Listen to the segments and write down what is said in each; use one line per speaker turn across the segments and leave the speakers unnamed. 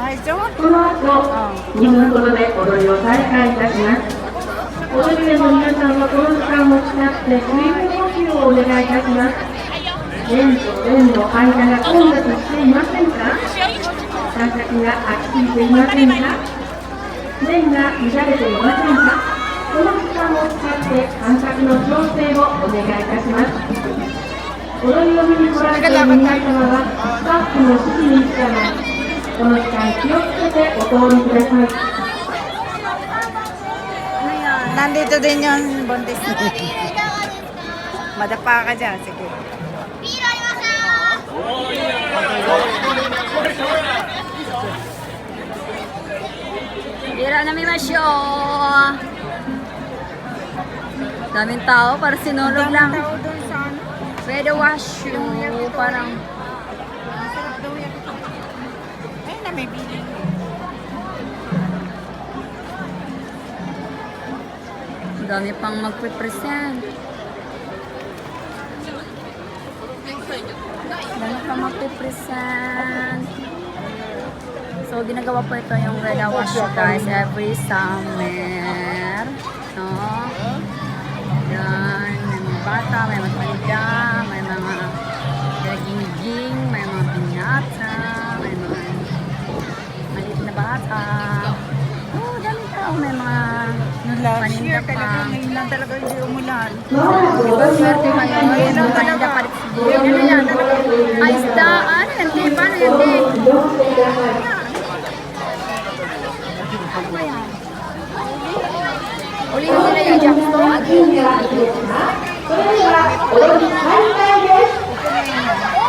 この後、2分ほどで踊りを再開いたします。踊り手の皆さんはこの時間を使って水分補給をお願いいたします。レーンとレーンの間が混雑していませんか？観客が空きすぎていませんか？レーンが乱れていませんか？この時間を使って観客の調整をお願いいたします。踊りを見に来られている皆様はスタッフの指示に従い、この時間気をつけてお通りください。
Nandito din yung buntis. Madapa ka dyan. Sige. Bira na mimasyo. Daming tao para sinulog lang. Pwede wash you. Parang
Ay, na may biling.
dami pang magpe-present. Dami pang magpe-present. So, ginagawa po ito yung Red Wash guys every summer. No? Yan. May mga bata, may mga palida, may mga gingging, may mga pinata, may mga maliit na bata. Oh, dami tao. May mga
Last year
paninda
talaga,
pa.
ngayon lang talaga hindi umulan.
Diba swerte kayo? Yung paninda pa rin siguro. Ano yan? Ay, isda. Ano yan? Di? Paano yan? Di? Ano ba yan? Ulihin nila yung jackstone?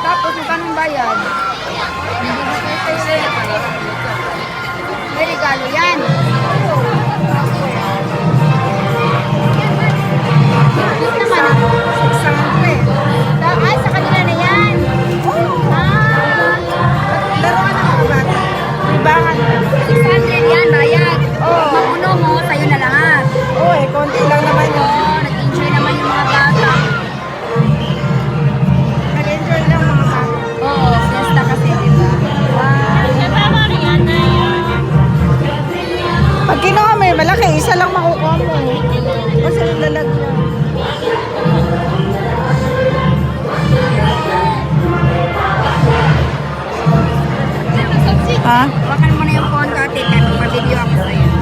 Tapos yung kanong bayad? May regalo yan. Ay, sa kanila na yan.
Laruan ng mga bata. Libangan.
600 yan, bayad. Mapuno mo, sa'yo na lahat.
Oo eh, konti lang naman yun.
Nag-enjoy naman yung mga bata.
Nag-enjoy lang mga bata.
Oo, fiesta kasi, diba?
Pag kinuha mo yung malaki, isa lang makukuha mo. Kasi lalag lang. Ha?
Wakan mo na yung phone ko, ate. Mag-video ako sa'yo.